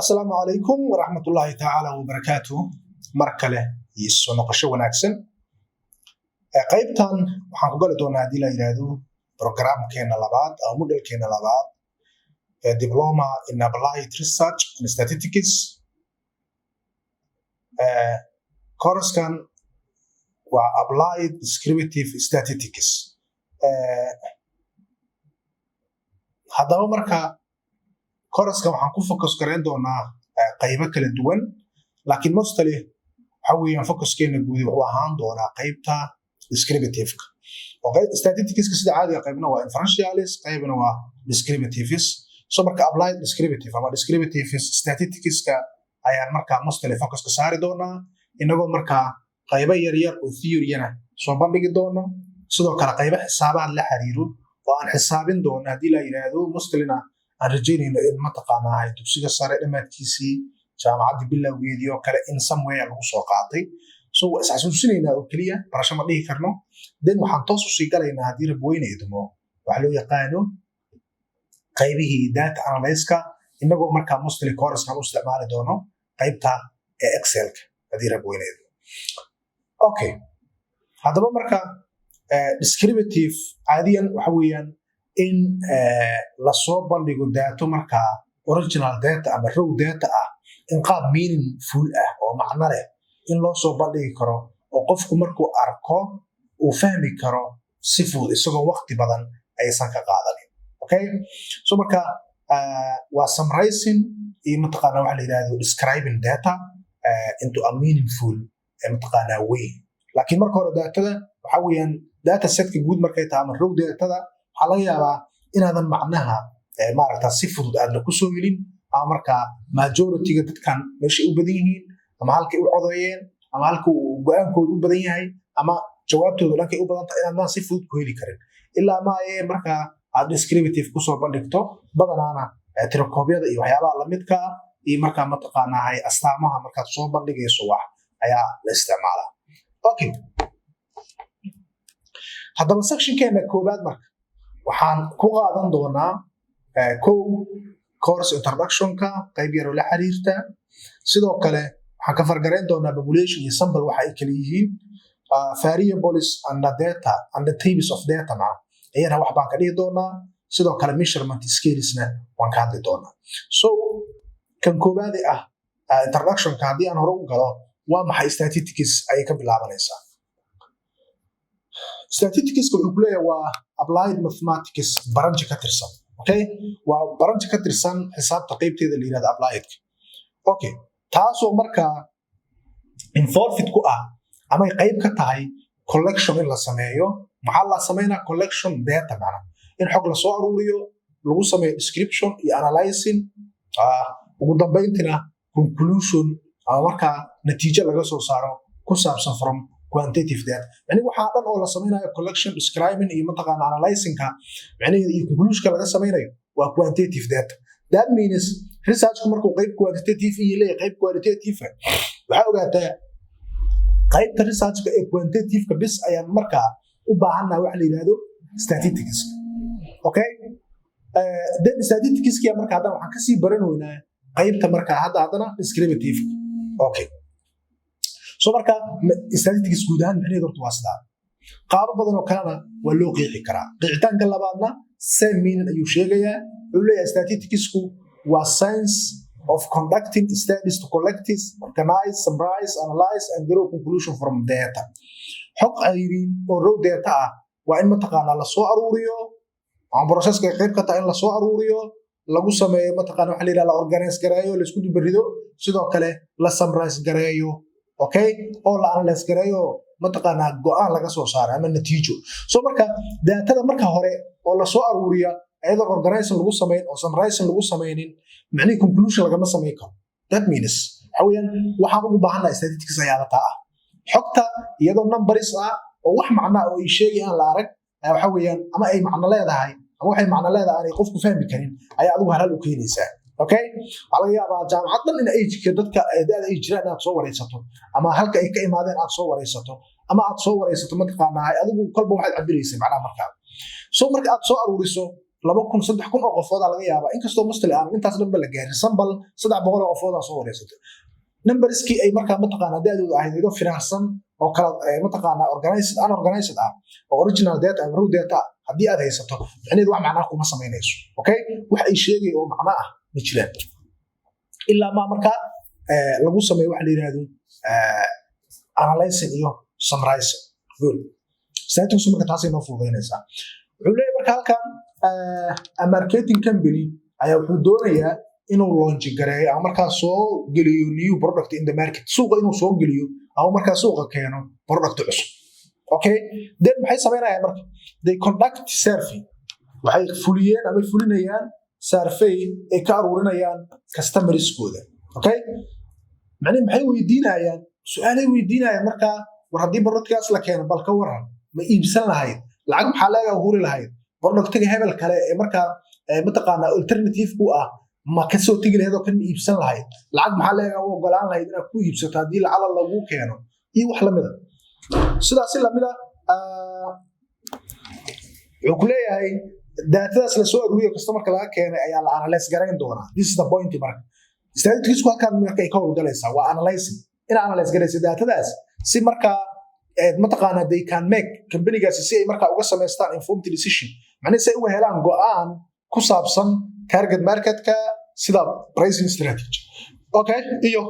السلام عليكم ورحمة الله تعالى وبركاته. مركله يسون قشة وناكسن قيبتان waxaan ku gali doonaa hadii la yiraahdo programkeena labaad ama modelkeena labaad diploma in applied research and statistics course-kan waa applied descriptive statistics haddaba marka course-kan waxaan ku focus gareyn doonaa qaybo kala duwan laakiin mostly waxa weeyaan focuskeena guud wuxuu ahaan doonaa qaybta descriptive-ka oo qayb statistics sida caadiga qaybna waa inferentialis qaybna waa descriptives so marka applied descriptive ama descriptive statistics-ka ayaan marka mostly focus ka saari doonaa inagoo marka qaybo yar yar oo theory-na soo bandhigi doono sidoo kale qaybo xisaabaad la xiriiro oo aan xisaabin doono hadii la yiraahdo mostly-na aan rajaynayno in mataqaanaa dugsiga sare dhamaadkiisii jaamacadda bilowgeedii oo kale in somewhere lagu soo qaatay so xasuusinaynaa oo kaliya barasho ma dhihi karno then waxaan toos u sii galaynaa hadii rabweyne idmo waxa loo yaqaano qaybihii data analysis-ka inagoo markaa mostly course-kan u isticmaali doono qaybta Excel-ka hadii rabweyne idmo okay haddaba marka descriptive caadiyan waxa weeyaan in la soo bandhigo data marka original data ama raw data ah in qaab meaningful ah oo macno leh in loo soo bandhigi karo oo qofku markuu arko uu fahmi karo si fudud isagoo waqti badan aysan ka qaadanin okay so marka waa summarizing iyo mataqaanaa waxa la yiraahdo describing data into a meaningful mataqaanaa way laakiin marka hore datada waxa weeyaan data setka guud markay tahay ama raw datada waxaa laga yaabaa inaadan macnaha maaragta si fudud aadna ku soo helin ama marka majority-ga dadkan meesha u badan yihiin ama halkay u codeeyeen ama halka uu go'aankooda u badan yahay ama jawaabtooda dhankay u badan tahay inaadna si fudud ku heli karin ilaa ma ay marka aad descriptive ku soo bandhigto badanaana tirakoobyada iyo waxyaabaha la midka ah iyo marka mataqaanaa astaamaha markaad soo bandhigayso wax ayaa la isticmaalaa okay haddaba sectionkeena koobaad marka waxaan ku qaadan doonaa course introduction-ka qayb yar oo la xiriirta sidoo kale waxaan ka fargareyn doonaa population iyo sample waxa ay kala yihiin variables and data and the types of data ayana wax baan ka dhihi doonaa sidoo kale measurement scales-na waan ka hadli doonaa so kan koobaad introduction-ka haddii aan hore u galo waa maxay statistics ayay ka bilaabanaysaa statistics wuxuu ku leeyahay waa applied mathematics branch ka tirsan okay waa branch ka tirsan xisaabta qaybteeda la yiraahdo applied okay taasoo marka involved ku ah ama qayb ka tahay collection in la sameeyo maxaa la sameeynaa collection data macna in xog la soo aruuriyo lagu sameeyo description iyo analyzing ugu dambeyntina conclusion ama marka natiijo laga soo saaro ku saabsan from quantitative data yani waxa dhan oo la sameeyo collection describing iyo mataqaana analyzing-ka yani iyo conclusion laga sameeyo waa quantitative data that means research markuu qayb quantitative iyo leeyahay qayb qualitative waxa ogaataa qaybta research-ka ee quantitative-ka bis ayaan marka u baahanaa wax la yiraahdo statistics okay then statistics-ka marka hadda waxaan ka sii baranaynaa qaybta marka hadana descriptive okay so marka statistics guud ahaan maxay doorto waa sidaa qaab badan oo kalena waa loo qeexi karaa qeexitaanka labaadna same meaning ayuu sheegayaa wuxuu leeyahay statistics-ku waa science of conducting studies to collect, organize, summarize, analyze and draw conclusion from data xog ayriin oo raw data ah waa in mataqaanaa la soo aruuriyo ama process-ka qayb ka tahay in la soo aruuriyo lagu sameeyo mataqaanaa waxa la yiraahdo la organize gareeyo la isku dubarido sidoo kale la summarize gareeyo okay oo la analyze gareeyo mataqaanaa go'aan laga soo saaro ama natiijo so marka data marka hore oo la soo aruuriya ayadoo organization lagu sameeyo oo summarization lagu sameeynin macnaheedu conclusion lagama sameeyo karo that means haween waxaan ugu baahanahay statistics ayaa la taa xogta iyadoo numbers ah oo wax macna oo ay sheegayaan la arag waxa weeyaan ama ay macna leedahay ama waxay macna leedahay aan qofku fahmi karin ayaa adigu halal u keenaysaa okay wala yaaba jaamacadan in age-ka dadka da'da ay jiraan aad soo wareysato ama halka ay ka imaadeen aad soo wareysato ama aad soo wareysato mataqaanaa adigu kolba waxaad cabiraysaa macnaha markaa so marka aad soo aruuriso 2,000 3,000 oo qofood laga yaabaa inkastoo mustali aan intaas dhanba la gaarin sambal 300 oo qofood soo wareysatay numberskii ay markaa mataqaanaa daadoodu ahayd ido finaarsan oo kala mataqaanaa organized unorganized ah oo original data and raw data haddii aad haysato macnaheedu wax macnaa kuma samaynayso okay wax ay sheegay oo macnaa ah ma jiraan ilaa ma markaa lagu sameeyo wax la yiraahdo analyzing iyo summarizing good statistics marka taasay noo fududeynaysaa wuxuu leeyahay marka halkan a marketing company ayaa wuxuu doonayaa inuu launch gareeyo ama markaa soo geliyo new product in the market suuqa inuu soo geliyo ama markaa suuqa keeno product cusub okay then maxay sameynayaan marka they conduct survey waxay fuliyeen ama fulinayaan survey ay ka aruurinayaan customerskooda okay macnaheedu maxay weydiinayaan su'aalay weydiinayaan marka war haddii productkaas la keeno bal ka waran ma iibsan lahayd lacag maxaa laga huri lahayd productga hebel kale ee markaa mataqaanaa alternative ku ah ma ka soo tagi lahayd oo kan iibsan lahayd lacag maxaa laga ogolaan lahayd inaad ku iibsato haddii lacala lagu keeno iyo wax lamida sidaas lamida wuxuu ku leeyahay daatadaas la soo aruuriyo customerka laga keenay ayaa la analyze garayn doonaa this is the point marka statistics halkan marka ay ka howlgalaysaa waa analyzing in analyze garaysa daatadaas si markaa mataqaanaa they can make companygaasi si ay markaa uga samaystaan informed decision macnaheedu si ay uga helaan go'aan ku saabsan target marketka sida pricing strategy okay iyo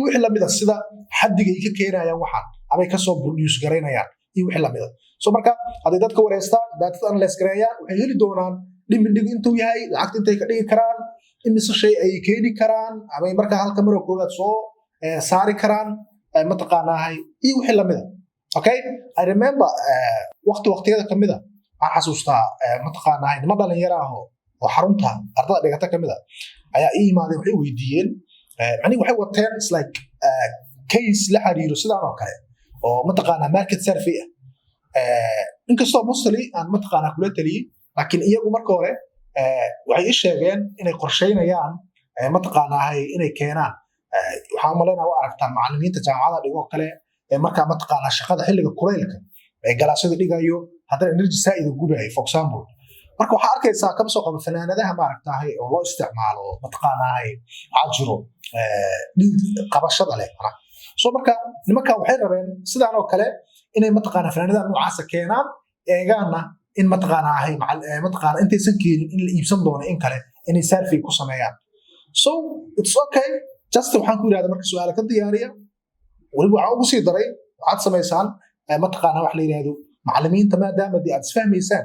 wixii lamida sida xaddiga ay ka keenayaan waxaan ama ay ka soo produce garaynayaan iyo wixii lamida so marka haday dadka wareystaan daatada analyze gareeyaan waxay heli doonaan dhimindhig intuu yahay lacagta intay ka dhigi karaan imise shay ay keeni karaan ama ay markaa halka marka koowaad soo saari karaan mataqaanaahay iyo wixii lamida okay I remember waqtiyada kamida aan xasuustaa mataqaanaahay nima dhalinyaro ah oo xarunta ardada dhigata kamida ayaa ii imaadeen waxay weydiiyeen macnaheedu waxay wateen it's like case la xiriiro sidaan oo kale oo mataqaanaa market survey inkastoo mostly aan mataqaanaa kula taliyey laakiin iyagu marka hore waxay ii sheegeen inay qorsheynayaan mataqaanaahay inay keenaan waxaan u malaynaa waa aragtaan macallimiinta jaamacada dhigoo kale markaa mataqaanaa shaqada xilliga kuleylka galaasada dhigayo haddana energy saa'ida gudahay for example marka waxaa arkaysaa kama soo qabo fanaanadaha maaragtahay oo loo isticmaalo mataqaanaahay waxaa jiro qabashada leh so marka nimankan waxay rabeen sidaan oo kale inay mataqaanaa fanaanadaha noocaasa keenaan eegaana in mataqaanaahay mataqaanaa intaysan keenin in la iibsan doono in kale inay survey ku sameeyaan so it's okay just waxaan ku yiraahdaa marka su'aal ka diyaariya waliba waxaan ugu sii daray waxaad samaysaan mataqaanaa wax la yiraahdo macallimiinta maadaama aad isfahmaysaan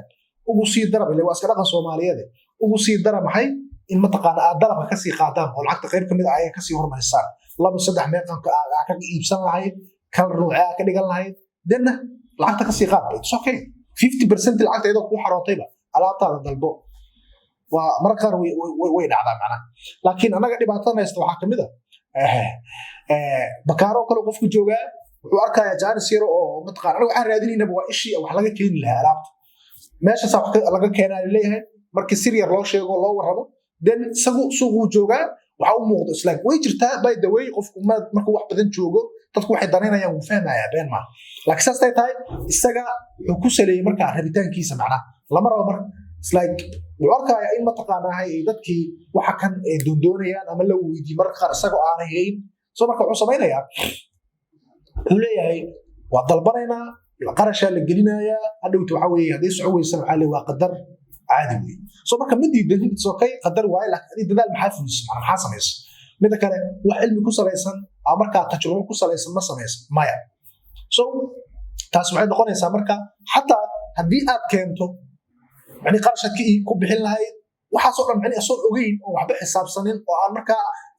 ugu sii darab ilaa waa iska dhaqan Soomaaliyeed ugu sii darab maxay in mataqaanaa aad dalabka ka sii qaadaan oo lacagta qayb kamid ah ay ka sii hormarisaan 2-3 meeqanka aad ka iibsan lahayd kala ruuxa ka dhigan lahayd dana lacagta ka sii qaad it's okay 50% lacagta iyadoo ku xarootayba alaabtaada dalbo waa marka way dhacdaa macnaha laakiin anaga dhibaatada haysta waxa kamid bakaaro kale qofku jooga wuxuu arkayaa jaanis yar oo mataqaanaa anaga waxaan raadinaynaa waa ishii wax laga keeni lahaa alaabta meesha sax laga keenaa leeyahay markii sir yar loo sheego loo warrabo then suuqu joogaa waxa uu muuqdo isla way jirtaa by the way qofku markuu wax badan joogo dadku waxay dareynayaan uu fahmaya been ma laakiin saastay tahay isaga wuxuu ku saleeyay marka rabitaankiisa macnaha lama rabo marka it's like wuxuu arkayaa in mataqaanaahay dadkii waxa kan ay doonayaan ama la weydiiyay marka qaar isagoo aan hayn soo marka wuxuu samaynayaa wuxuu leeyahay waa dalbanaynaa qarasha la gelinayaa hadhowtu waxa weeye haddii soo weysan waxa la waa qadar caadi weey soo marka midii dadin soo kay qadar waay laakiin dadaal maxaa fulisan maxaa sameeyay mid kale wax cilmi ku salaysan ama marka tajrubo ku salaysan ma sameeysan maya so taas waxay noqonaysaa marka hatta haddii aad keento yani qarashadkii ku bixin lahayd waxa soo dhan yani soo ogeyn oo waxba xisaabsanin oo aan marka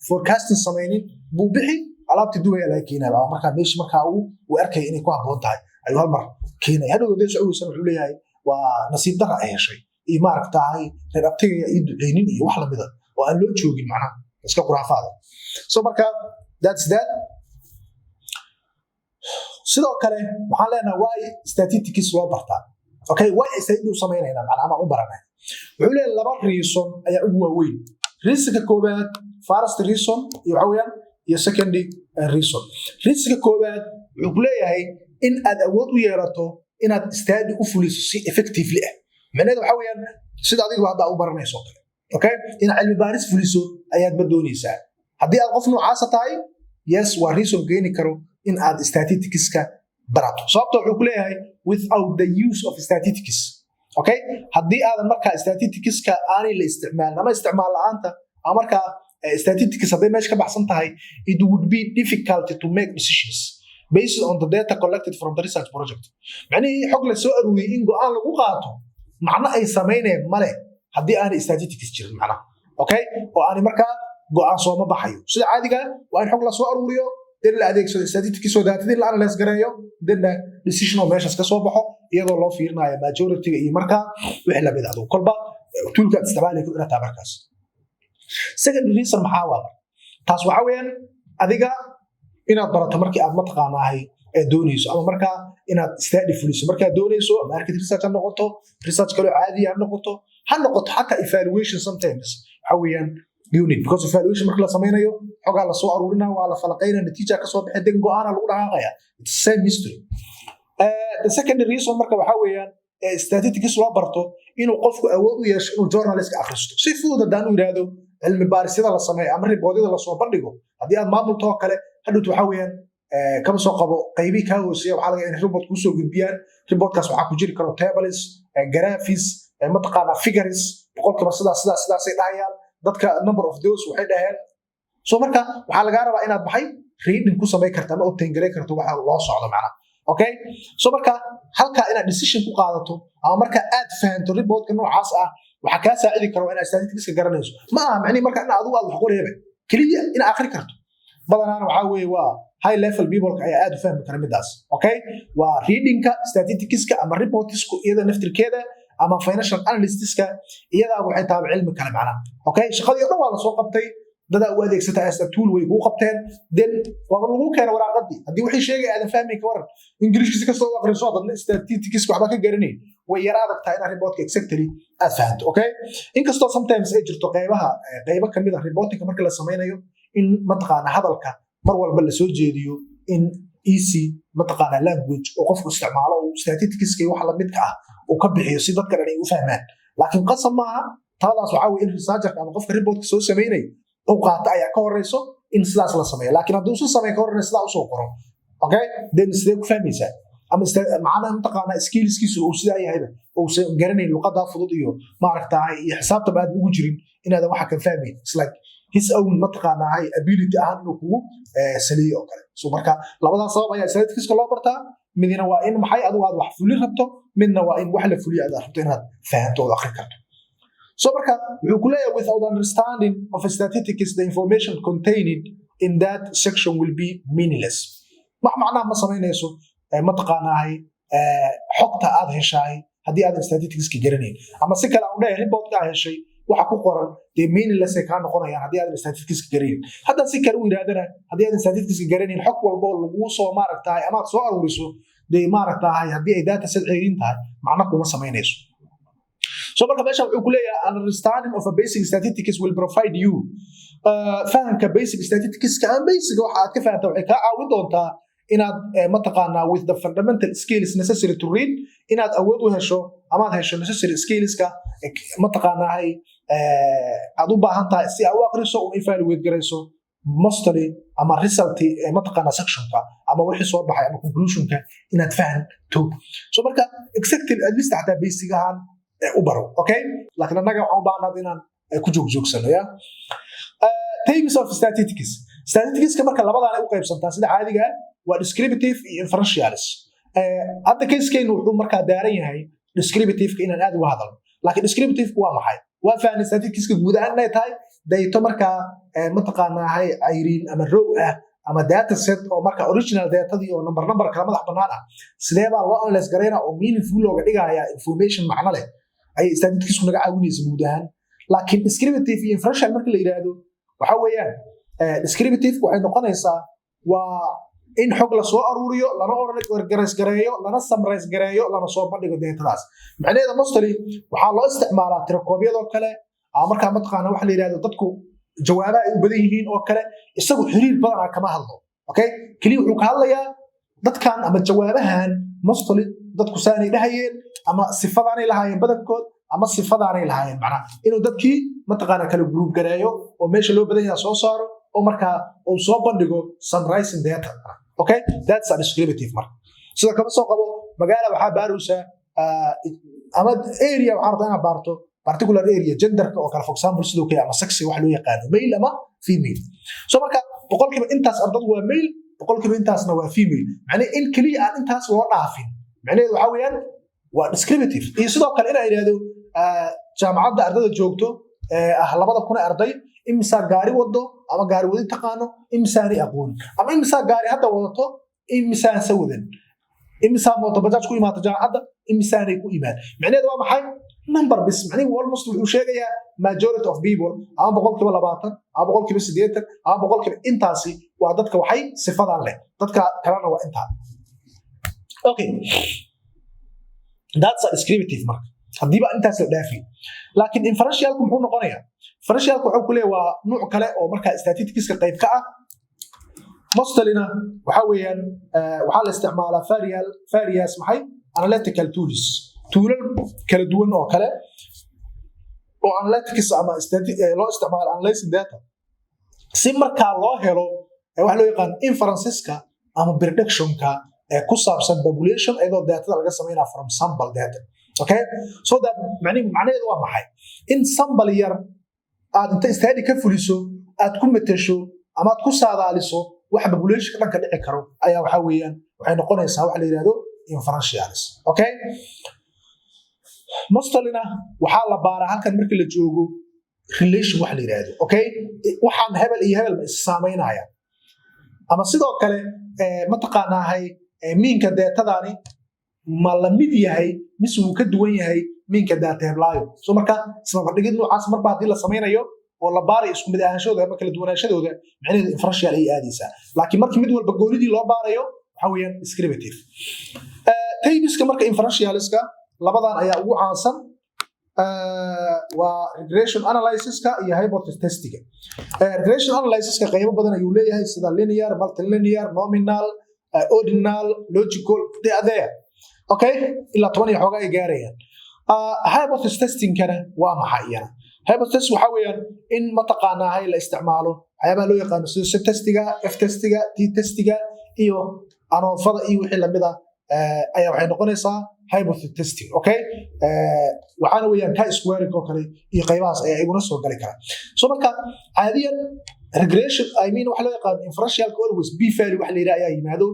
forecasting sameynin buu bixi alaabti duwaya la keenaa ama marka meesh marka uu arkay inay ku haboon tahay ayuu hal mar keenay hadhow soo weysan wuxuu leeyahay waa nasiib darro ay heshay iyo maaragtahay reebtiga iyo duceynin iyo wax lamida oo aan loo joogin macnaha iska quraafaada so marka that's that sidoo kale waxaan leenahay why statistics loo bartaa okay why statistics sameynayna macnaha u baranay wuxuu leeyahay laba reason ayaa ugu waaweyn reasonka koobaad first reason iyo waxa weeyaan iyo second reason reasonka koobaad wuxuu leeyahay in aad awood u yeelato inaad study u fuliso si effectively ah macnaheedu waxa weeyaan sida adigu hadda u baranayso kale okay in cilmi baaris fuliso ayaad badoonaysaa haddii aad qof noocaas tahay yes waa reason geeni karo in aad statistics-ka barato sababtoo wuxuu ku leeyahay without the use of statistics okay haddii aadan markaa statistics-ka aanay la isticmaalin ama isticmaal la'aanta ama markaa statistics hadday meesha ka baxsan tahay it would be difficult to make decisions based on the data collected from the research project macnihii xog la soo aruuriyey in go'aan lagu qaato macno ay samaynayaan male haddii aanay statistics jirin macnaha okay oo aanay markaa go'aan soo ma baxayo sida caadiga waa in xog la soo aruuriyo dad la adeegsado statistics oo data la analyze gareeyo dadna decision oo meeshaas ka soo baxo iyadoo loo fiirinayo majority iyo markaa wixii la bidacdo kolba toolka isticmaalay ku dhata markaas second reason maxaa waa taas waxa weeyaan adiga inaad barato markii aad mataqaanahay ee doonayso ama markaa inaad study fuliso markaa doonayso market research ha noqoto research kale caadi ha noqoto xataa evaluation sometimes waxa weeyaan unit because evaluation marka la samaynayo xogaa la soo aruurinaa waa la falaqaynaa natiija ka soo baxay go'aana lagu dhaqaaqaya it's same history the second reason marka waxa weeyaan statistics loo barto inuu qofku awood u yeesho inuu journalist akhristo si fudud hadaan u yiraahdo cilmi baarisada la sameeyo ama riboodada la soo bandhigo haddii aad maamulto kale hadhow waxa weeyaan kama soo qabo qaybi ka hooseeya waxa laga in report ku soo gudbiyaan reportkaas waxa ku jiri karo tables graphics mataqaana figures boqolkiiba sidaas ay dhahayaan dadka number of those waxay dhaheen soo marka waxa laga rabaa inaad baxay reading ku sameey karto ama obtain gareey karto waxa loo socdo macnaha okay soo marka halka inaad decision ku qaadato ama marka aad fahanto reportka noocaas ah waxa ka saacidi karo inaad statistics garanayso ma aha macni marka in adigu aad wax qoreeyay kaliya in akhri karto badanaan waxa weey waa high level people ay aad u fahmi karaan midaas okay waa readingka statistics-ka ama reports-ku iyada naftirkeeda ama financial analysts-ka iyada waxay taab cilmi kale macna okay shaqadii dhan waa la soo qabtay dad u adeegsata as a tool way ugu qabteen then waa lagu keenay waraaqadii hadii wixii sheegay aadan fahmi ka waran ingiriiska ka soo aqriso dadna statistics waxba ka garanay way yara adagtaa in reportka exactly aad fahanto okay inkastoo sometimes ay jirto qaybo kamid ah reportka marka la sameynayo in mataqaana hadalka mar walba la soo jeediyo in easy mataqaana language oo qofku isticmaalo oo statistics wax la midka ah oo ka bixiyo si dadka dhan ay u fahmaan laakiin qasab maaha taadaas waxa weey in researcher ama qofka reportka soo sameeyay oo qaata ayaa ka horeyso in sidaas la sameeyo laakiin haddii uu sameeyo ka horeyso sidaa u soo qoro okay then sidee ku fahmaysaa ama macna mataqaana skillskiisu uu sidaa yahay oo uu garanay luqadda fudud iyo maaragtaay iyo xisaabta baad ugu jirin inaad waxa ka fahmay it's like his own mataqaana ability ahaan inuu kugu saliyo oo kale soo marka labadaas sabab ayaa statistics loo bartaa midna waa in maxay adigu aad wax fulin rabto midna waa in wax la fuliyo aad rabto inaad fahanto oo akhri karto so marka wuxuu ku leeyahay without understanding of statistics the information contained in that section will be meaningless macnaha ma sameynayso mataqaanahay xogta aad heshay haddii aad statistics garanayn ama si kale aan u leeyahay report ka heshay waxa ku qoran de meaningless ay ka noqonayaan haddii aad statistics garanayn hadda si kale u yiraahdana haddii aad statistics garanayn xog walba oo lagu soo maaragtaay ama soo aruuriso de maaragtaay haddii ay data set ceerin tahay macna kuma sameynayso so marka meesha wuxuu ku leeyahay understanding of a basic statistics will provide you fahamka basic statistics ka basic waxa aad ka fahantaa waxay ka caawin doontaa inaad mataqaanaa with the fundamental skills necessary to read inaad awood u hesho ama aad hesho necessary skills-ka mataqaanaa aad u baahan tahay si aad u akhriso oo evaluate garayso mostly ama result mataqaanaa section-ka ama wixii soo baxay ama conclusion-ka inaad fahanto so marka exactly at least hatta basic ahaan u baro okay laakiin anaga waxaan u baahnaa inaan ku joogsano ya types of statistics marka labadaan ay u qaybsantaa sida caadiga waa descriptive iyo inferentials hadda case-keenu wuxuu markaa daaran yahay descriptive-ka inaan aad uga hadalno laakiin descriptive waa maxay waa fahan statistics-ka guud ahaan ay tahay dayto markaa mataqaanaa ayriin ama row ah ama data set oo marka original data-dii oo number kala madax bannaan ah sidee baa loo analyze gareynaa oo meaningful looga dhigayaa information macno leh ay statistics naga caawinaysa guud ahaan laakiin descriptive iyo inferential marka la yiraahdo waxa weeyaan descriptive waxay noqonaysaa waa in xog la soo aruuriyo lana organize gareeyo lana summarize gareeyo lana soo bandhigo datadaas macnaheedu mostly waxaa loo isticmaalaa tirakoobyadoo kale ama markaa mataqaana waxa la yiraahdo dadku jawaabaha ay u badan yihiin oo kale isagu xiriir badan kama hadlo okay kaliya wuxuu ka hadlayaa dadkan ama jawaabahan mostly dadku saanay dhahayeen ama sifadaanay lahaayeen badankood ama sifadaanay lahaayeen macnaha inuu dadkii mataqaana kala group gareeyo oo meesha loo badan yahay soo saaro oo markaa uu soo bandhigo summarizing data. Okay, that's a descriptive marka sida kama soo qabo magaala waxaa baarusa ama area waxaa rabtaa inaad baarto particular area genderka oo kale for example sidoo kale ama sex wax loo yaqaan male ama female. So marka boqolkiiba intaas ardadu waa male boqolkiiba intaasna waa female macnaheedu in kaliya aan intaas loo dhaafin macnaheedu waxa weeyaan waa descriptive iyo sidoo kale inay yiraahdo jaamacadda ardada joogto 2000 arday imisa gaari wado ama gaari wadi taqaano imisaani aqoon ama imisa gaari hadda wadato imisaan sawadan imisa mooto bajaaj ku imaata jaamacadda imisaanay ku imaan macnaheedu waa maxay number bis macnaheedu almost wuxuu sheegayaa majority of people ama boqolkiiba 20 ama boqolkiiba 80 ama boqolkiiba intaasi waa dadka waxay sifadan leh dadka kalena waa inta. Okay, that's a descriptive mark hadiiba intaas la dhaafi laakiin inferential ku muxuu noqonayaa inferential wuxuu ku leeyahay waa nooc kale oo marka statistics ka qayb ka ah mostalina waxa weeyaan waxa la isticmaalaa various maxay analytical tools toolal kala duwan oo kale oo analytics ama loo isticmaalo analyzing data si marka loo helo waxa loo yaqaan inferenceska ama predictionka ku saabsan population iyadoo data laga sameeyo from sample data. Okay, so that macnaheedu waa maxay in sample yar aad inta study ka fuliso aad ku metesho ama aad ku saadaaliso wax population dhanka dhici karo ayaa waxa weeyaan waxay noqonaysaa wax la yiraahdo inferentials. Okay, mustalina waxa la baaraa halkan markii la joogo relation wax la yiraahdo. Okay, waxaan hebel iyo hebel ma isaameynaya ama sidoo kale ma taqaanahay minka datadaani ma la mid yahay mise uu ka duwan yahay minka data heblaayo. So marka isla fadhigid noocaas marba hadii la sameynayo oo la baaray isku mid ahaanshooda ama kala duwanaanshadooda macnaheedu inferential ay aadaysaa laakiin markii mid walba goonidii loo baarayo waxa weeyaan descriptive. Taybiska marka inferentialska labadan ayaa ugu caansan waa regression analysiska iyo hypothesis testing. Regression analysiska qaybo badan ayuu leeyahay sida linear, multilinear, nominal, ordinal, logical, there. Okay, ila 20 xogaa ay gaarayaan. Hypothesis testing kana waa maxay yana? Hypothesis waxa weeyaan in mataqaanahay la isticmaalo waxyaabo loo yaqaan sida set testiga, F testiga, T testiga iyo anoofada iyo wixii lamid ah ayaa waxay noqonaysaa hypothesis testing. Okay, waxaana weeyaan ka square oo kale iyo qaybahaas ayaa iguna soo gali kara. So marka caadiyan regression waxa loo yaqaan inferential always b value wax la yiraahdo ayaa yimaado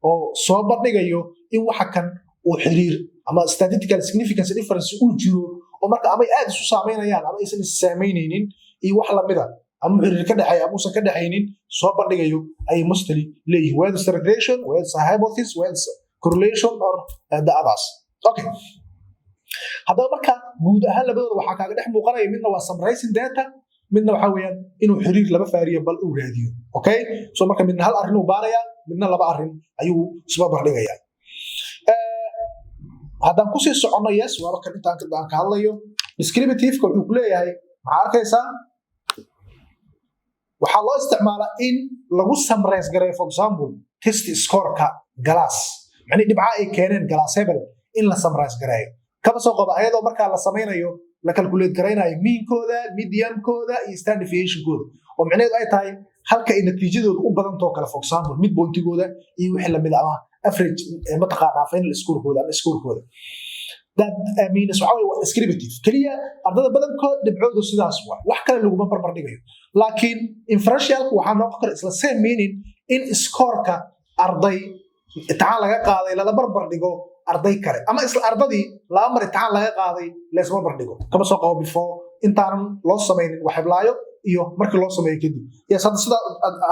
oo soo bandhigayo in waxa kan uu xiriir ama statistical significance difference uu jiro oo marka ama aad isu saameynayaan ama aysan is saameynaynin iyo wax la mid ah ama xiriir ka dhaxay ama uusan ka dhaxaynin soo bandhigayo ay mostly leeyihiin whether it's regression, whether it's hypothesis, whether it's correlation or the others. Okay, haddaba marka guud ahaan labadooda waxaa kaaga dhex muuqanaya midna waa summarizing data midna waxa weeyaan inuu xiriir laba variable uu raadiyo. Okay, so marka midna hal arrin uu baaraya midna laba arrin ayuu isba bardhigaya. haddaan ku sii socono yes waa marka intaan ka hadlayo descriptive-ka wuxuu ku leeyahay maxaa arkaysaa waxaa loo isticmaalaa in lagu summarize gareeyo for example test score-ka glass macni dhibca ay keeneen glass hebel in la summarize gareeyo kaba soo qaba ayadoo markaa la sameynayo la calculate gareynayo mean-kooda median-kooda iyo standard deviation-kooda oo macnaheedu ay tahay halka ay natiijadooda u badantoo kale for example midpoint-gooda iyo wixii lamid ah average mataqaanaa final score-kooda ama score-kooda that means waxa way descriptive kaliya ardada badankood dhibcoodu sidaas waa wax kale lagu barbar dhigayo laakiin inferential waxa noqon kara isla same meaning in score-ka arday imtixaan laga qaaday la barbar dhigo arday kale ama isla ardadii laba mar imtixaan laga qaaday la isma barbar dhigo kama soo qabo before intaanan loo sameynin wax heblaayo iyo markii loo sameeyo kadib yes sida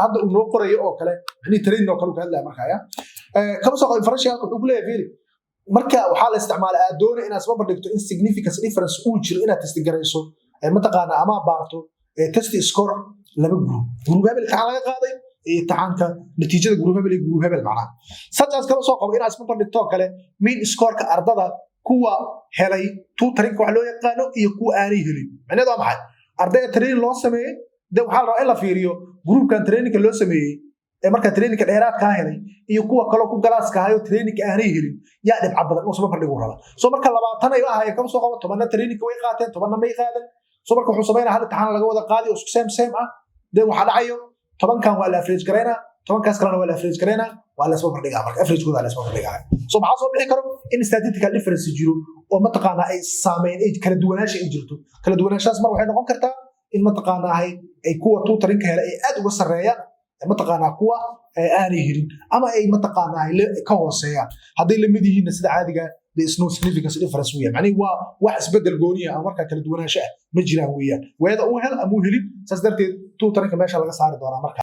hadda uu noo qorayo oo kale hani train oo kale ka hadlaya markaa ya kama soo qabo inferential wuxuu leeyahay marka waxaa la isticmaalaa aad doonay inaad soo bandhigto in significance difference uu jiro inaad test garayso mataqaana ama baarto test score laba group hebel imtixaan laga qaaday iyo imtixaanka natiijada group hebel iyo group hebel macnaha sajaas kama soo qabo inaad soo bandhigto kale mean score-ka ardada kuwa helay tutoring wax loo yaqaano iyo kuwa aanay helin macnaheedu waa maxay ardayda training loo sameeyay de waxaa la rabaa in la fiiriyo groupkan training loo sameeyay marka training dheeraad ka helay iyo kuwa kale ku galaaska hayo training aanay helin yaa dhibca badan oo sabab dhigo raba soo marka 20 ay ahaayeen kama soo qabo 10 training way qaateen 10 may qaadan soo marka wuxuu sameeyay hal imtixaan laga wada qaadi oo same ah de waxa dhacayo 10 kan waa la average gareena 10 kaas kalena waa la average gareena waa la soo bardhigaa marka average kooda la soo bardhigaa soo maxaa soo bixi karo in statistical difference jiro oo mataqaana ay saameyn ay kala duwanaansho ay jirto kala duwanaanshaas mar waxay noqon kartaa in mataqaana ay kuwa tutorinka helay ay aad uga sareeyaan mataqaana kuwa aanay helin ama ay mataqaana ka hooseeyaan haday la mid yihiin sida caadiga there is no significant difference weeyaan yani waa wax isbedel gooniya ama marka kala duwanaansho ma jiraan weeyaan weeda uu hel ama uu helin saas darteed tutorinka meesha laga saari doonaa marka